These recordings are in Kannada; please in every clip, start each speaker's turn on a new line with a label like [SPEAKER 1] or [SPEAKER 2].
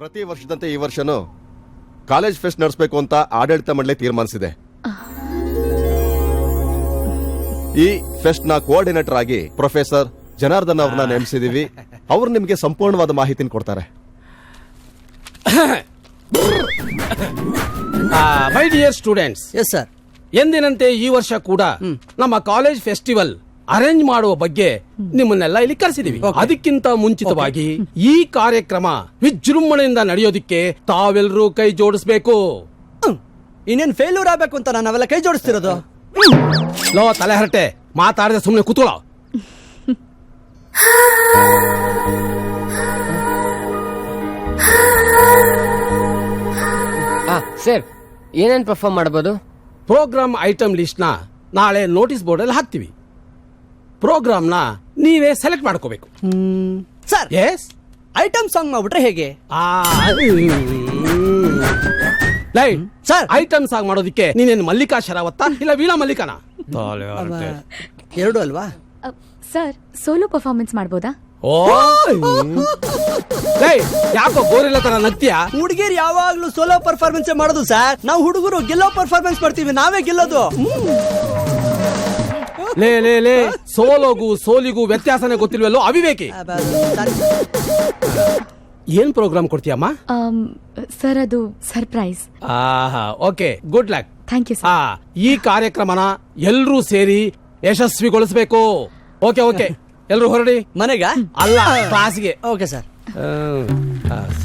[SPEAKER 1] ಪ್ರತಿ ವರ್ಷದಂತೆ ಈ ವರ್ಷನೂ ಕಾಲೇಜ್ ಫೆಸ್ಟ್ ನಡೆಸಬೇಕು ಅಂತ ಆಡಳಿತ ಮಂಡಳಿ ತೀರ್ಮಾನಿಸಿದೆ. ಈ ಫೆಸ್ಟ್ ನ ಕೋಆರ್ಡಿನೇಟರ್ ಆಗಿ ಪ್ರೊಫೆಸರ್ ಜನಾರ್ದನ್ ಅವ್ರನ್ನ ನೇಮಿಸಿದೀವಿ. ಅವ್ರು ನಿಮ್ಗೆ ಸಂಪೂರ್ಣವಾದ ಮಾಹಿತಿನ ಕೊಡ್ತಾರೆ.
[SPEAKER 2] My dear students,
[SPEAKER 3] yes sir.
[SPEAKER 2] ಎಂದಿನಂತೆ ಈ ವರ್ಷ ಕೂಡ ನಮ್ಮ ಕಾಲೇಜ್ ಫೆಸ್ಟಿವಲ್ ಅರೇಂಜ್ ಮಾಡುವ ಬಗ್ಗೆ ನಿಮ್ಮನ್ನೆಲ್ಲ ಇಲ್ಲಿ ಕರೆಸಿದೀವಿ. ಅದಕ್ಕಿಂತ ಮುಂಚಿತವಾಗಿ ಈ ಕಾರ್ಯಕ್ರಮ ವಿಜೃಂಭಣೆಯಿಂದ ನಡೆಯೋದಿಕ್ಕೆ ತಾವೆಲ್ಲರೂ ಕೈ ಜೋಡಿಸ್ಬೇಕು.
[SPEAKER 3] ಇನ್ನೇನ್ ಫೇಲ್ಯೂರ್ ಆಗ್ಬೇಕು ಅಂತ ನಾವೆಲ್ಲ ಕೈ ಜೋಡಿಸ್ತಿರೋದು.
[SPEAKER 2] ಲೋ ತಲೆ ಹರಟೆ, ಮಾತಾಡದೆ ಸುಮ್ಮನೆ ಕೂತ್ಕೊಳ್ಳೋ.
[SPEAKER 4] ಸರ್, ಏನೇನ್ ಪರ್ಫಾರ್ಮ್ ಮಾಡಬಹುದು?
[SPEAKER 2] ಪ್ರೋಗ್ರಾಮ್ ಐಟಮ್ ಲಿಸ್ಟ್ ನ ನಾಳೆ ನೋಟಿಸ್ ಬೋರ್ಡ್ ಅಲ್ಲಿ ಹಾಕ್ತಿವಿ. ಪ್ರೋಗ್ರಾಮ್ ನ ನೀವೇ ಸೆಲೆಕ್ಟ್ ಮಾಡ್ಕೋಬೇಕು.
[SPEAKER 3] ಸರ್,
[SPEAKER 2] ಎಸ್,
[SPEAKER 3] ಐಟಮ್ ಸಾಂಗ್ ಮಾಡ್ಬಿಟ್ರೆ ಹೇಗೆ?
[SPEAKER 2] ಲೈಟ್
[SPEAKER 3] ಸರ್,
[SPEAKER 2] ಐಟಮ್ ಸಾಂಗ್ ಮಾಡೋದಿಕ್ಕೆ ನೀನೇನು ಮಲ್ಲಿಕಾ ಶರಾವತ್ತ ಇಲ್ಲ ವೀಣಾ ಮಲ್ಲಿಕಾನ?
[SPEAKER 3] ಎರಡು ಅಲ್ವಾ
[SPEAKER 5] ಸರ್? ಸೋಲೋ ಪರ್ಫಾರ್ಮೆನ್ಸ್ ಮಾಡ್ಬೋದಾ?
[SPEAKER 2] ಓ ಯಾಕೋ ಗೋರಿಲ್ಲ ತರ ನಗ್ತೀಯಾ?
[SPEAKER 3] ಹುಡುಗಿರು ಯಾವಾಗ್ಲೂ ಸೋಲೋ ಪರ್ಫಾರ್ಮೆನ್ಸ್ ಮಾಡೋದು ಸರ್. ನಾವು ಹುಡುಗರು ಗೆಲ್ಲೋ ಪರ್ಫಾರ್ಮೆನ್ಸ್ ಮಾಡ್ತೀವಿ, ನಾವೇ ಗೆಲ್ಲೋದು.
[SPEAKER 2] ಲೇ ಲೇ ಲೇ, ಸೋಲೋಗೂ ಸೋಲಿಗೂ ವ್ಯತ್ಯಾಸನೇ ಗೊತ್ತಿಲ್ವಲ್ಲೋ ಅವಿವೇಕಿ. ಏನ್ ಪ್ರೋಗ್ರಾಮ್ ಕೊಡ್ತೀಯಮ್ಮ?
[SPEAKER 5] ಸರ್, ಅದು surprise.
[SPEAKER 2] Okay, good luck.
[SPEAKER 5] Thank you sir.
[SPEAKER 2] ಈ ಕಾರ್ಯಕ್ರಮನ ಎಲ್ರೂ ಸೇರಿ ಯಶಸ್ವಿಗೊಳಿಸಬೇಕು. ಓಕೆ ಓಕೆ, ಎಲ್ರು ಹೊರಡಿ.
[SPEAKER 3] ಮನೆಗ
[SPEAKER 2] ಅಲ್ಲ, ಕ್ಲಾಸ್ಗೆ.
[SPEAKER 3] Okay sir.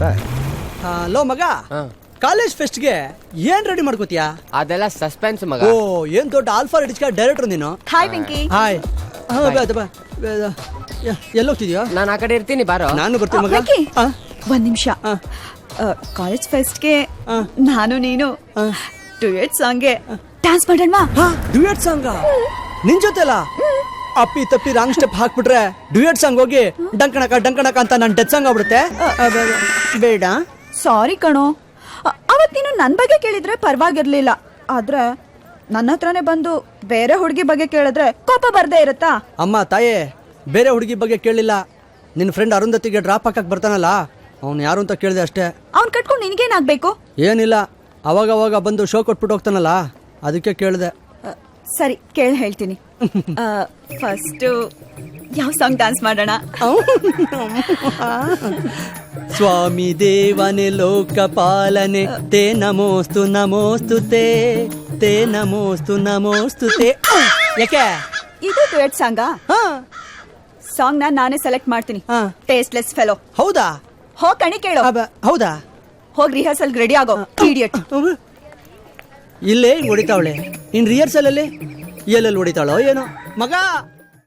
[SPEAKER 2] ಸರ್,
[SPEAKER 3] ಲೋ ಮಗ, ಕಾಲೇಜ್ ಫೆಸ್ಟ್ ಗೆ ಏನ್ ರೆಡಿ ಮಾಡ್ಕೋತೀಯಾ?
[SPEAKER 4] ಅದೆಲ್ಲ ಸಸ್ಪೆನ್ಸ್ ಮಗ.
[SPEAKER 3] ಓ, ಏನ್ ದೊಡ್ಡ ಆಲ್ಫಾ ರಿಡ್ಸ್ಕ ಡೈರೆಕ್ಟರ್ ನೀನು.
[SPEAKER 5] ಹಾಯ್ ವೆಂಕಿ.
[SPEAKER 3] ಹಾಯ್. ಎಲ್ಲೋಗ್ತಿದ್ಯಾ?
[SPEAKER 4] ನಾನು ಆ ಕಡೆ ಇರ್ತೀನಿ, ಬಾರೋ.
[SPEAKER 3] ನಾನು ಬರ್ತೀನಿ ಮಗ.
[SPEAKER 5] ಒಂದ್ ನಿಮಿಷ. ಕಾಲೇಜ್ ಫೆಸ್ಟ್ಗೆ ನಾನು ನೀನು ಡ್ಯುಯೆಟ್ ಸಾಂಗ್ಗೆ ಡ್ಯಾನ್ಸ್ ಮಾಡೋಣ.
[SPEAKER 3] ಡ್ಯುಯೆಟ್ ಸಾಂಗ್ ನಿನ್ ಜೊತೆ ಅಲ್ಲ? ಅಪ್ಪಿ ತಪ್ಪಿ ರಾಂಗ್ ಸ್ಟೆಪ್ ಹಾಕ್ಬಿಟ್ರೆ ಡ್ಯುಯೆಟ್ ಸಾಂಗ್ ಹೋಗಿ ಡಂಕಣಕ ಡಂಕಣಕ ಅಂತ ನನ್ ಡೆತ್ ಸಾಂಗ್ ಆಗ್ಬಿಡುತ್ತೆ. ಬೇಡ.
[SPEAKER 5] ಸಾರಿ ಕಣೋ, ಅವತ್ ನೀನು ನನ್ ಬಗ್ಗೆ ಕೇಳಿದ್ರೆ ಪರವಾಗಿರ್ಲಿಲ್ಲ. ಆದ್ರೆ ನನ್ನ ಹತ್ರನೇ ಬಂದು ಬೇರೆ ಹುಡುಗಿ ಬಗ್ಗೆ ಕೇಳಿದ್ರೆ ಕೋಪ ಬರ್ದೇ ಇರತ್ತಾ?
[SPEAKER 3] ಅಮ್ಮ ತಾಯೇ, ಬೇರೆ ಹುಡುಗಿ ಬಗ್ಗೆ ಕೇಳಿಲ್ಲ. ನಿನ್ ಫ್ರೆಂಡ್ ಅರುಂಧತಿಗೆ ಡ್ರಾಪ್ ಹಾಕಕ್ ಬರ್ತಾನಲ್ಲ, ಅವ್ನು ಯಾರು ಅಂತ ಕೇಳಿದೆ ಅಷ್ಟೇ.
[SPEAKER 5] ಅವ್ನ್ ಕಟ್ಕೊಂಡು ನಿನ್ಗೇನಾಗ್ಬೇಕು?
[SPEAKER 3] ಏನಿಲ್ಲ, ಅವಾಗ ಅವಾಗ ಬಂದು ಶೋ ಕೊಟ್ಬಿಟ್ಟು ಹೋಗ್ತಾನಲ್ಲ, ಅದಕ್ಕೆ ಕೇಳಿದೆ.
[SPEAKER 5] ಸರಿ, ಕೇಳಿ ಹೇಳ್ತೀನಿ. ಫಸ್ಟ್ ಯಾವ ಸಾಂಗ್ ಡ್ಯಾನ್ಸ್ ಮಾಡೋಣ?
[SPEAKER 3] ಸ್ವಾಮಿ ದೇವನೇ ಲೋಕಪಾಲನೆ ತೇ ನಮೋಸ್ತು ನಮೋಸ್ತು ತೇ ನಮೋಸ್ತು ನಮೋಸ್ತು ತೇ. ಯಾಕೆ
[SPEAKER 5] ಇದು ಡ್ಯುಯೆಟ್ ಸಾಂಗಾ? ಸಾಂಗ್ ನಾನೇ ಸೆಲೆಕ್ಟ್ ಮಾಡ್ತೀನಿ. Tasteless fellow.
[SPEAKER 3] ಹೌದಾ?
[SPEAKER 5] ಹೋಗ್ ಕಣಿ ಕೇಳೋ.
[SPEAKER 3] ಹೌದಾ?
[SPEAKER 5] ಹೋಗ್ ರಿಹರ್ಸಲ್ ರೆಡಿ ಆಗೋ, ಇಡಿಯಟ್.
[SPEAKER 3] ಇಲ್ಲೇ ಹೊಡಿತಾವಳೆ. ಇನ್ ರಿಹರ್ಸಲ್ ಅಲ್ಲಿ ಎಲ್ಲೆಲ್ಲಿ ಹೊಡಿತಾಳೋ ಏನೋ ಮಗ.